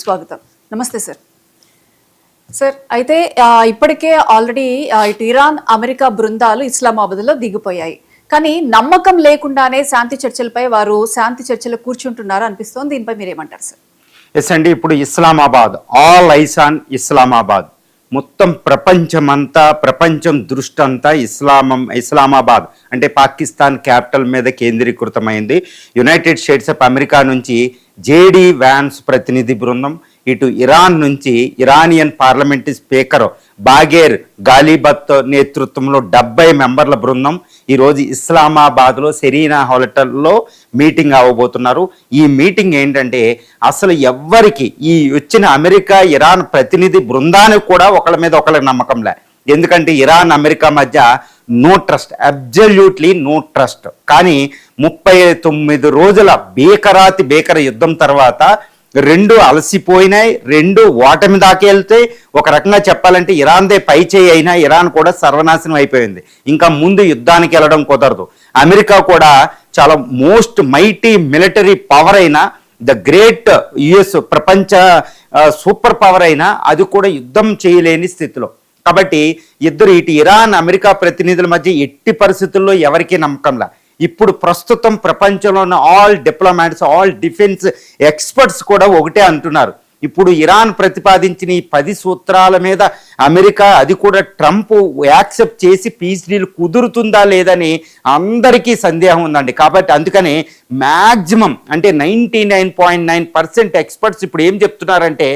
స్వాగతం. నమస్తే sir. Sir అయితే ఇప్పటికే ఆల్రెడీ ఇటు ఇరాన్ అమెరికా బృందాలు ఇస్లామాబాద్లో దిగిపోయాయి. కానీ నమ్మకం లేకుండానే శాంతి చర్చలపై వారు శాంతి చర్చలు కూర్చుంటున్నారు అనిపిస్తోంది. దీనిపై మీరేమంటారు సార్? ఎస్ అండి, ఇప్పుడు Islamabad, all eyes on Islamabad. మొత్తం ప్రపంచం దృష్టి అంతా ఇస్లామాబాద్ అంటే పాకిస్తాన్ క్యాపిటల్ మీద కేంద్రీకృతమైంది. యునైటెడ్ స్టేట్స్ ఆఫ్ అమెరికా నుంచి జేడీ వ్యాన్స్ ప్రతినిధి బృందం, ఇటు ఇరాన్ నుంచి ఇరానియన్ పార్లమెంటరీ స్పీకర్ బాగేర్ గాలిబత్ నేతృత్వంలో 70 మెంబర్ల బృందం ఈరోజు ఇస్లామాబాద్లో సెరీనా హోటల్లో మీటింగ్ అవ్వబోతున్నారు. ఈ మీటింగ్ ఏంటంటే అసలు ఎవ్వరికి ఈ వచ్చిన అమెరికా ఇరాన్ ప్రతినిధి బృందానికి కూడా ఒకళ్ళ మీద ఒకళ్ళకి నమ్మకం లే. ఎందుకంటే ఇరాన్ అమెరికా మధ్య no trust, absolutely no trust. కానీ 39 రోజుల భీకర యుద్ధం తర్వాత రెండు అలసిపోయినాయి, రెండు ఓటమి దాకా వెళ్తే ఒక రకంగా చెప్పాలంటే ఇరాన్దే పై చేయి అయినా ఇరాన్ కూడా సర్వనాశనం అయిపోయింది. ఇంకా ముందు యుద్ధానికి వెళ్ళడం కుదరదు. అమెరికా కూడా చాలా మోస్ట్ మైటీ మిలిటరీ పవర్ అయినా, ద గ్రేట్ యుఎస్ ప్రపంచ సూపర్ పవర్ అయినా అది కూడా యుద్ధం చేయలేని స్థితిలో. కాబట్టి ఇద్దరు ఇటు ఇరాన్ అమెరికా ప్రతినిధుల మధ్య ఎట్టి పరిస్థితుల్లో ఎవరికీ నమ్మకంలా. ఇప్పుడు ప్రస్తుతం ప్రపంచంలో ఉన్న all diplomats, all defence experts కూడా ఒకటే అంటున్నారు. ఇప్పుడు ఇరాన్ ప్రతిపాదించిన ఈ 10 సూత్రాల మీద అమెరికా, అది కూడా ట్రంప్ యాక్సెప్ట్ చేసి పీస్ డీల్ కుదురుతుందా లేదని అందరికీ సందేహం ఉందండి. కాబట్టి అందుకని మ్యాక్సిమం అంటే 99.9% ఎక్స్పర్ట్స్ ఇప్పుడు ఏం చెప్తున్నారంటే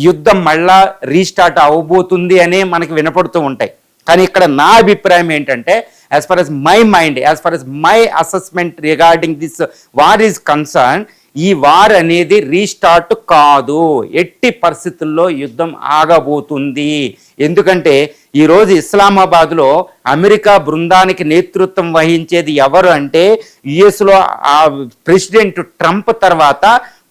యుద్ధం మళ్ళా రీస్టార్ట్ అవబోతుంది అనే మనకి వినపడుతూ ఉంటాయి. కానీ ఇక్కడ నా అభిప్రాయం ఏంటంటే, as far as my mind, as far as my assessment regarding this war is concern, ఈ వార్ అనేది రీస్టార్ట్ కాదు. ఎట్టి పరిస్థితుల్లో యుద్ధం ఆగబోతుంది. ఎందుకంటే ఈరోజు ఇస్లామాబాద్లో అమెరికా బృందానికి నేతృత్వం వహించేది ఎవరు అంటే యుఎస్లో ప్రెసిడెంట్ ట్రంప్ తర్వాత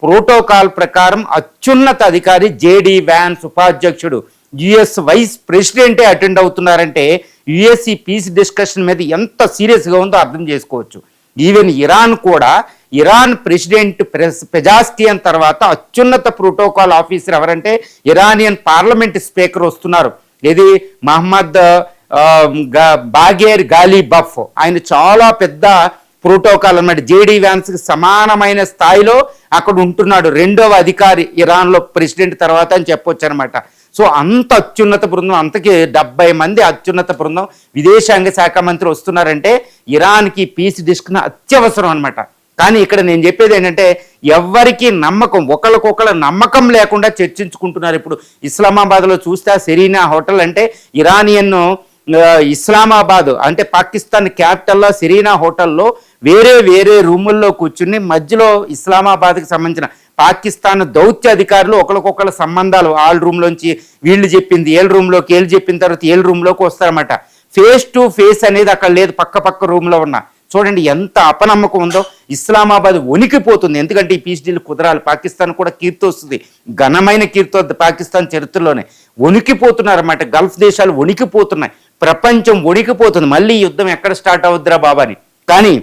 ప్రోటోకాల్ ప్రకారం అత్యున్నత అధికారి జేడీ వ్యాన్స్, ఉపాధ్యక్షుడు, యుఎస్ వైస్ ప్రెసిడెంటే అటెండ్ అవుతున్నారంటే యుఎస్ ఈ పీస్ డిస్కషన్ మీద ఎంత సీరియస్గా ఉందో అర్థం చేసుకోవచ్చు. ఈవెన్ ఇరాన్ కూడా, ఇరాన్ ప్రెసిడెంట్ పెజాస్కియన్ తర్వాత అత్యున్నత ప్రోటోకాల్ ఆఫీసర్ ఎవరంటే ఇరానియన్ పార్లమెంట్ స్పీకర్ వస్తున్నారు. ఇది మహమ్మద్ బాగేర్ గాలిబఫ్. ఆయన చాలా పెద్ద ప్రోటోకాల్ అన్నమాట. జేడీ వ్యాన్స్కి సమానమైన స్థాయిలో అక్కడ ఉంటున్నాడు, రెండవ అధికారి ఇరాన్లో ప్రెసిడెంట్ తర్వాత అని చెప్పొచ్చు అనమాట. సో అంత అత్యున్నత బృందం, అంతకి 70 మంది అత్యున్నత బృందం, విదేశాంగ శాఖ మంత్రి వస్తున్నారంటే ఇరాన్కి పీస్ డిస్కషన్ అత్యవసరం అనమాట. కానీ ఇక్కడ నేను చెప్పేది ఏంటంటే ఎవరికి నమ్మకం, ఒకళ్ళకొకళ్ళ నమ్మకం లేకుండా చర్చించుకుంటున్నారు. ఇప్పుడు ఇస్లామాబాద్లో చూస్తే సెరీనా హోటల్ అంటే ఇరానియన్ ఇస్లామాబాద్ అంటే పాకిస్తాన్ క్యాపిటల్లో సెరీనా హోటల్లో వేరే రూముల్లో కూర్చుని మధ్యలో ఇస్లామాబాద్కి సంబంధించిన పాకిస్తాన్ దౌత్య అధికారులు ఒకరికొకళ్ళ సంబంధాలు, ఆల్ రూమ్లోంచి వీళ్ళు చెప్పింది ఏళ్ళ రూమ్లోకి, ఏళ్ళు చెప్పిన తర్వాత ఏళ్ళ రూమ్లోకి వస్తారన్నమాట. ఫేస్ టు ఫేస్ అనేది అక్కడ లేదు, పక్క రూమ్లో ఉన్న. చూడండి ఎంత అపనమ్మకం ఉందో. ఇస్లామాబాద్ వణికిపోతుంది. ఎందుకంటే ఈ పీస్ డీల్ కుదరాలి. పాకిస్తాన్ కూడా కీర్తి వస్తుంది, ఘనమైన కీర్తి వద్ద పాకిస్తాన్ చరిత్రలోనే. వణికిపోతున్నారన్నమాట. గల్ఫ్ దేశాలు వణికిపోతున్నాయి, ప్రపంచం వణికిపోతుంది. మళ్ళీ యుద్ధం ఎక్కడ స్టార్ట్ అవుద్దిరా బాబాని. కానీ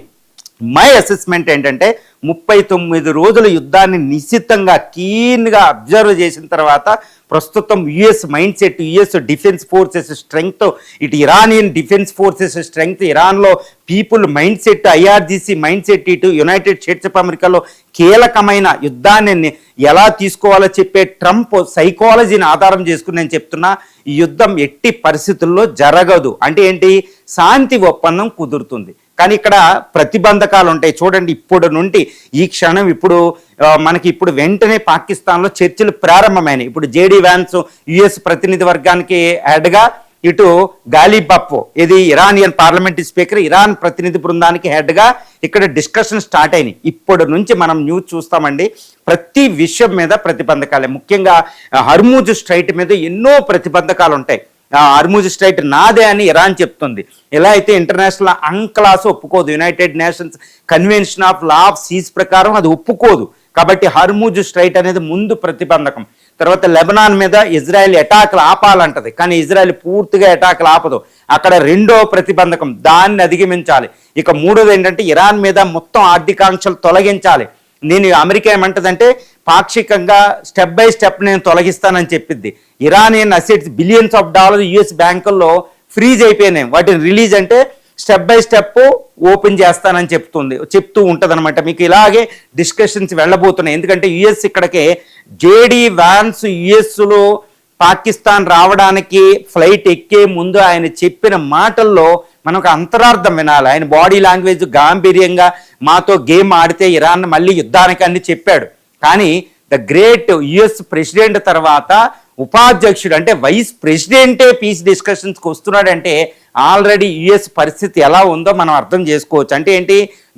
మై అసెస్మెంట్ ఏంటంటే 39 రోజుల యుద్ధాన్ని నిశ్చితంగా కీన్గా అబ్జర్వ్ చేసిన తర్వాత ప్రస్తుతం US mind set, US defence forces strength, ఇటు ఇరానియన్ డిఫెన్స్ ఫోర్సెస్ స్ట్రెంగ్త్, ఇరాన్లో people mind set, IRGC mind set, ఇటు యునైటెడ్ స్టేట్స్ ఆఫ్ అమెరికాలో కీలకమైన యుద్ధాన్ని ఎలా తీసుకోవాలో చెప్పే ట్రంప్ సైకాలజీని ఆధారం చేసుకుని నేను చెప్తున్నా, ఈ యుద్ధం ఎట్టి పరిస్థితుల్లో జరగదు. అంటే ఏంటి, శాంతి ఒప్పందం కుదురుతుంది. కానీ ఇక్కడ ప్రతిబంధకాలు ఉంటాయి. చూడండి, ఇప్పుడు నుండి ఈ క్షణం మనకి వెంటనే పాకిస్తాన్లో చర్చలు ప్రారంభమైనాయి. ఇప్పుడు జేడీ వ్యాన్స్ యుఎస్ ప్రతినిధి వర్గానికి హెడ్గా, ఇటు గాలిబఫ్ ఇది ఇరానియన్ పార్లమెంటరీ స్పీకర్, ఇరాన్ ప్రతినిధి బృందానికి హెడ్గా ఇక్కడ డిస్కషన్ స్టార్ట్ అయినాయి. ఇప్పటి నుంచి మనం న్యూస్ చూస్తామండి. ప్రతి విషయం మీద ప్రతిబంధకాలే. ముఖ్యంగా హర్మూజ్ స్ట్రైట్ మీద ఎన్నో ప్రతిబంధకాలు ఉంటాయి. హర్మూజ్ స్ట్రైట్ నాదే అని ఇరాన్ చెప్తుంది. ఎలా అయితే ఇంటర్నేషనల్ అంక్లాస్ ఒప్పుకోదు, United Nations Convention of law of seas ప్రకారం అది ఒప్పుకోదు. కాబట్టి హర్మూజ్ స్ట్రైట్ అనేది ముందు ప్రతిబంధకం. తర్వాత లెబనాన్ మీద ఇజ్రాయెల్ అటాక్లు ఆపాలంటది, కానీ ఇజ్రాయెల్ పూర్తిగా అటాక్లు ఆపదు. అక్కడ రెండో ప్రతిబంధకం, దాన్ని అధిగమించాలి. ఇక మూడోది ఏంటంటే ఇరాన్ మీద మొత్తం ఆర్థికాంక్షలు తొలగించాలి. నేను అమెరికా ఏమంటదంటే పాక్షికంగా స్టెప్ బై స్టెప్ నేను తొలగిస్తానని చెప్పింది. Iranian assets billions of dollar US బ్యాంకుల్లో ఫ్రీజ్ అయిపోయినాయి, వాటిని రిలీజ్ అంటే స్టెప్ బై స్టెప్ ఓపెన్ చేస్తానని చెప్తూ ఉంటుంది అనమాట. మీకు ఇలాగే డిస్కషన్స్ వెళ్ళబోతున్నాయి. ఎందుకంటే యుఎస్ ఇక్కడికే జేడీ వ్యాన్స్ యుఎస్లో పాకిస్తాన్ రావడానికి ఫ్లైట్ ఎక్కే ముందు ఆయన చెప్పిన మాటల్లో మనకు అంతరార్థం వినాలి. ఆయన బాడీ లాంగ్వేజ్ గాంభీర్యంగా మాతో గేమ్ ఆడితే ఇరాన్ మళ్ళీ యుద్ధానికి అని చెప్పాడు. కానీ ద గ్రేట్ యుఎస్ ప్రెసిడెంట్ తర్వాత ఉపాధ్యక్షుడు అంటే వైస్ ప్రెసిడెంటే పీస్ డిస్కషన్స్కి వస్తున్నాడంటే ఆల్రెడీ యుఎస్ పరిస్థితి ఎలా ఉందో మనం అర్థం చేసుకోవచ్చు. అంటే ఏంటి,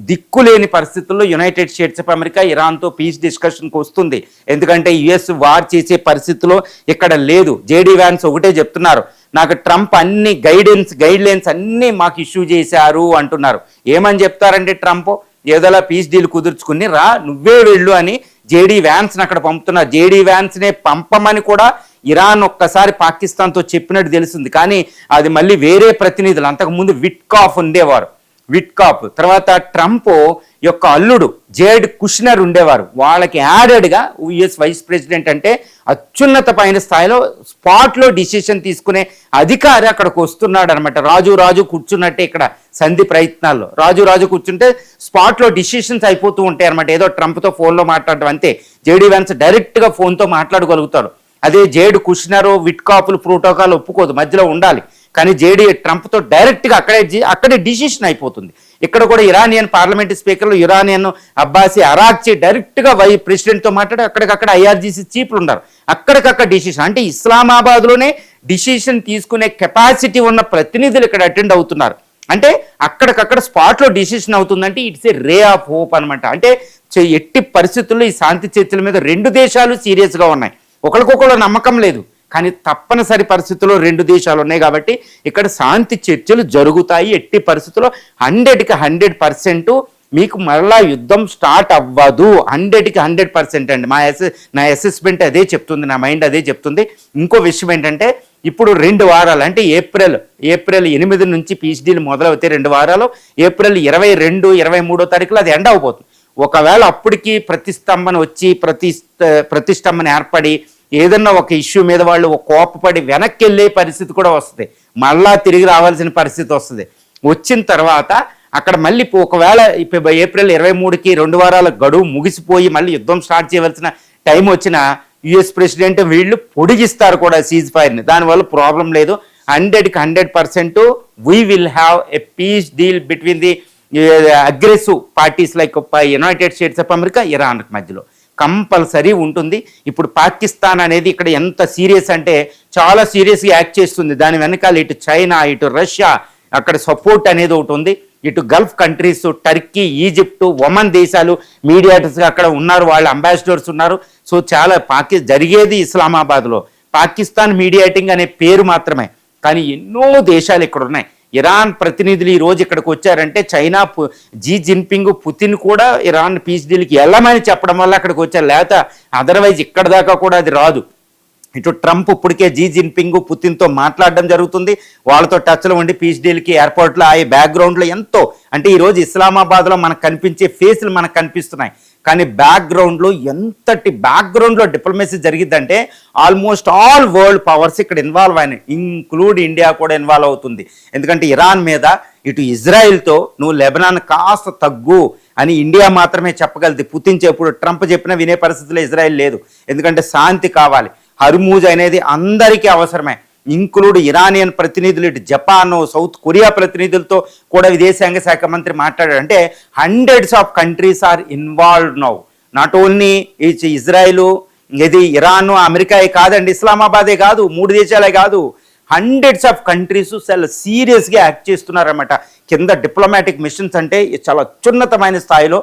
దిక్కులేని పరిస్థితుల్లో యునైటెడ్ స్టేట్స్ ఆఫ్ అమెరికా ఇరాన్తో పీస్ డిస్కషన్కి వస్తుంది. ఎందుకంటే యుఎస్ వార్ చేసే పరిస్థితిలో ఇక్కడ లేదు. జేడీ వ్యాన్స్ ఒకటే చెప్తున్నారు, నాకు ట్రంప్ అన్ని గైడ్ లైన్స్ అన్నీ మాకు ఇష్యూ చేశారు అంటున్నారు. ఏమని చెప్తారంటే ట్రంప్ ఏదోలా పీస్ డీల్ కుదుర్చుకుని రా నువ్వే వెళ్ళు అని జేడీ వ్యాన్స్ని అక్కడ పంపుతున్నారు. జేడీ వ్యాన్స్నే పంపమని కూడా ఇరాన్ ఒక్కసారి పాకిస్తాన్తో చెప్పినట్టు తెలిసింది. కానీ అది మళ్ళీ వేరే ప్రతినిధులు, అంతకుముందు విట్కాఫ్ ఉండేవారు, విట్కాఫ్ తర్వాత ట్రంప్ యొక్క అల్లుడు జేడ్ కుష్నర్ ఉండేవారు. వాళ్ళకి యాడెడ్గా యుఎస్ వైస్ ప్రెసిడెంట్ అంటే అత్యున్నత పైన స్థాయిలో స్పాట్లో డిసిషన్ తీసుకునే అధికారి అక్కడికి వస్తున్నాడు అనమాట. రాజు కూర్చున్నట్టే ఇక్కడ సంధి ప్రయత్నాల్లో రాజు కూర్చుంటే స్పాట్లో డిసిషన్స్ అయిపోతూ ఉంటాయి అనమాట. ఏదో ట్రంప్తో ఫోన్లో మాట్లాడడం అంతే. జేడీ వ్యాన్స్ డైరెక్ట్గా ఫోన్తో మాట్లాడగలుగుతాడు. అదే జేడ్ కుష్నర్ విట్కాఫ్లు ప్రోటోకాల్ ఒప్పుకోదు, మధ్యలో ఉండాలి. కానీ జేడీ ట్రంప్తో డైరెక్ట్గా అక్కడే డిసిషన్ అయిపోతుంది. ఇక్కడ కూడా ఇరానియన్ పార్లమెంట్ స్పీకర్లు ఇరానియన్ అబ్బాసి అరాక్చి డైరెక్ట్గా ప్రెసిడెంట్తో మాట్లాడి అక్కడికక్కడ ఐఆర్జీసీ చీఫ్లు ఉన్నారు, అక్కడికక్కడ డిసిషన్. అంటే ఇస్లామాబాద్లోనే డిసిషన్ తీసుకునే కెపాసిటీ ఉన్న ప్రతినిధులు ఇక్కడ అటెండ్ అవుతున్నారు. అంటే అక్కడికక్కడ స్పాట్లో డిసిషన్ అవుతుందంటే it's a ray of hope అనమాట. అంటే ఎట్టి పరిస్థితుల్లో ఈ శాంతి చర్చల మీద రెండు దేశాలు సీరియస్గా ఉన్నాయి, ఒకరికొకరు నమ్మకం లేదు. కానీ తప్పనిసరి పరిస్థితుల్లో రెండు దేశాలు ఉన్నాయి కాబట్టి ఇక్కడ శాంతి చర్చలు జరుగుతాయి. ఎట్టి పరిస్థితుల్లో 100% మీకు మరలా యుద్ధం స్టార్ట్ అవ్వదు. 100% అండి. నా అసెస్మెంట్ అదే చెప్తుంది, నా మైండ్ అదే చెప్తుంది. ఇంకో విషయం ఏంటంటే ఇప్పుడు 2 వారాలు అంటే ఏప్రిల్ 8 నుంచి పీస్ డీల్ మొదలవుతాయి. 2 వారాలు ఏప్రిల్ 22, 23 తారీఖులో అది ఎండ్ అవబోతుంది. ఒకవేళ అప్పటికి ప్రతిష్టంభన ఏర్పడి ఏదన్నా ఒక ఇష్యూ మీద వాళ్ళు కోపపడి వెనక్కి వెళ్ళే పరిస్థితి కూడా వస్తుంది, మళ్ళా తిరిగి రావాల్సిన పరిస్థితి వస్తుంది. వచ్చిన తర్వాత అక్కడ మళ్ళీ ఒకవేళ ఏప్రిల్ 23కి 2 వారాల గడువు ముగిసిపోయి మళ్ళీ యుద్ధం స్టార్ట్ చేయవలసిన టైం వచ్చిన యుఎస్ ప్రెసిడెంట్ వీళ్ళు పొడిగిస్తారు కూడా సీజ్ ఫైర్ని. దానివల్ల ప్రాబ్లం లేదు. 100% we will have a piece deal between the aggressive parties like United States of America Iran మధ్యలో కంపల్సరీ ఉంటుంది. ఇప్పుడు పాకిస్తాన్ అనేది ఇక్కడ ఎంత సీరియస్ అంటే చాలా సీరియస్గా యాక్ట్ చేస్తుంది. దాని వెనకాల ఇటు చైనా ఇటు రష్యా అక్కడ సపోర్ట్ అనేది ఒకటి ఉంది. ఇటు Gulf countries Turkey Egypt Oman దేశాలు మీడియేటర్స్గా అక్కడ ఉన్నారు, వాళ్ళ అంబాసిడర్స్ ఉన్నారు. సో చాలా జరిగేది ఇస్లామాబాద్లో పాకిస్తాన్ మీడియేటింగ్ అనే పేరు మాత్రమే, కానీ ఎన్నో దేశాలు ఇక్కడ ఉన్నాయి. ఇరాన్ ప్రతినిధులు ఈ రోజు ఇక్కడికి వచ్చారంటే చైనా జీ జిన్పింగ్ పుతిన్ కూడా ఇరాన్ పీస్ డీల్కి వెళ్ళమని చెప్పడం వల్ల అక్కడికి వచ్చారు, లేకపోతే అదర్వైజ్ ఇక్కడ దాకా కూడా అది రాదు. ఇటు ట్రంప్ ఇప్పటికే జీ జిన్పింగ్ పుతిన్తో మాట్లాడడం జరుగుతుంది, వాళ్ళతో టచ్లో ఉండి పీస్ డీల్కి ఎయిర్పోర్ట్లో ఆ బ్యాక్గ్రౌండ్లో ఎంతో అంటే ఈరోజు ఇస్లామాబాద్లో మనకు కనిపించే ఫేస్లు మనకు కనిపిస్తున్నాయి. కానీ బ్యాక్గ్రౌండ్లో డిప్లొమసీ జరిగిద్దంటే ఆల్మోస్ట్ ఆల్ వరల్డ్ పవర్స్ ఇక్కడ ఇన్వాల్వ్ అయినాయి, ఇంక్లూడ్ ఇండియా కూడా ఇన్వాల్వ్ అవుతుంది. ఎందుకంటే ఇరాన్ మీద ఇటు ఇజ్రాయిల్తో నువ్వు లెబనాన్ కాస్త తగ్గు అని ఇండియా మాత్రమే చెప్పగలదు. పుతిన్ చెప్పుడు ట్రంప్ చెప్పినా వినే పరిస్థితిలో ఇజ్రాయిల్ లేదు. ఎందుకంటే శాంతి కావాలి. హర్మూజ్ అనేది అందరికీ అవసరమే, ఇంక్లూడ్ ఇరానియన్ ప్రతినిధులు ఇటు జపాన్ సౌత్ కొరియా ప్రతినిధులతో కూడా విదేశాంగ శాఖ మంత్రి మాట్లాడారు. అంటే 100s of countries are involved now. Not only Israel ఇది ఇరాన్ అమెరికాయే కాదండి, ఇస్లామాబాదే కాదు, 3 దేశాలే కాదు, 100s of countries చాలా సీరియస్గా యాక్ట్ చేస్తున్నారన్నమాట. కింద డిప్లొమాటిక్ మిషన్స్ అంటే చాలా అత్యున్నతమైన స్థాయిలో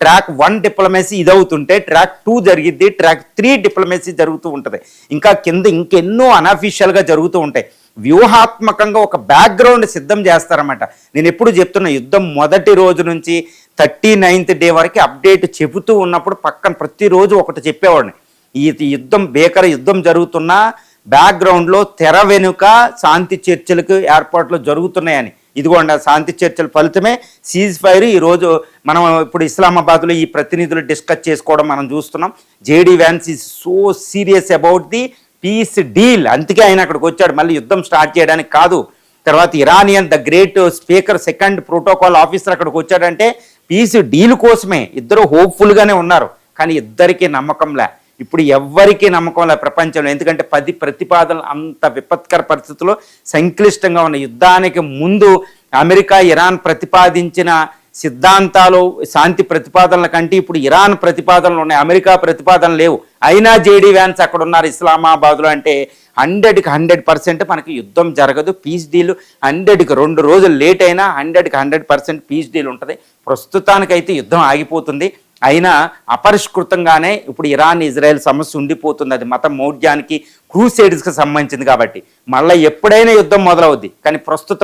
ట్రాక్ 1 డిప్లొమసీ ఇదవుతుంటే ట్రాక్ 2 జరిగిద్ది, ట్రాక్ 3 డిప్లొమసీ జరుగుతూ ఉంటుంది. ఇంకా కింద ఇంకెన్నో అనఫీషియల్గా జరుగుతూ ఉంటాయి. వ్యూహాత్మకంగా ఒక బ్యాక్గ్రౌండ్ సిద్ధం చేస్తారన్నమాట. నేను ఎప్పుడు చెప్తున్నా, యుద్ధం మొదటి రోజు నుంచి 39th డే వరకు అప్డేట్ చెబుతూ ఉన్నప్పుడు పక్కన ప్రతిరోజు ఒకటి చెప్పేవాడిని, ఈ భీకర యుద్ధం జరుగుతున్నా బ్యాక్గ్రౌండ్లో తెర వెనుక శాంతి చర్చలకు ఏర్పాట్లు జరుగుతున్నాయని. ఇదిగోండి ఆ శాంతి చర్చల ఫలితమే సీజ్ ఫైర్. ఈరోజు మనం ఇప్పుడు ఇస్లామాబాద్లో ఈ ప్రతినిధులు డిస్కస్ చేసుకోవడం మనం చూస్తున్నాం. JD Vance is so serious about the piece deal. అందుకే ఆయన అక్కడికి వచ్చాడు, మళ్ళీ యుద్ధం స్టార్ట్ చేయడానికి కాదు. తర్వాత Iranian the great speaker second protocol officer అక్కడికి వచ్చాడంటే పీస్ డీల్ కోసమే. ఇద్దరు హోప్ఫుల్గానే ఉన్నారు, కానీ ఇద్దరికీ నమ్మకంలే. ఇప్పుడు ఎవ్వరికీ నమ్మకంలే ప్రపంచంలో. ఎందుకంటే 10 ప్రతిపాదనలు అంత విపత్కర పరిస్థితుల్లో సంక్లిష్టంగా ఉన్న యుద్ధానికి ముందు అమెరికా ఇరాన్ ప్రతిపాదించిన సిద్ధాంతాలు శాంతి ప్రతిపాదనల కంటే ఇప్పుడు ఇరాన్ ప్రతిపాదనలు ఉన్నాయి, అమెరికా ప్రతిపాదనలు లేవు. అయినా జేడీ వ్యాన్స్ అక్కడ ఉన్నారు ఇస్లామాబాద్లో. అంటే 100కి 100% మనకి యుద్ధం జరగదు. పీస్ డీల్ 100కి 2 రోజులు లేట్ అయినా 100కి 100% పీస్ డీల్ ఉంటుంది. ప్రస్తుతానికైతే యుద్ధం ఆగిపోతుంది. అయినా అపరిష్కృతంగానే ఇప్పుడు ఇరాన్ ఇజ్రాయెల్ సమస్య ఉండిపోతుంది. అది మత మౌఢ్యానికి క్రూసేడ్స్కి సంబంధించింది కాబట్టి మళ్ళీ ఎప్పుడైనా యుద్ధం మొదలవుద్ది. కానీ ప్రస్తుతం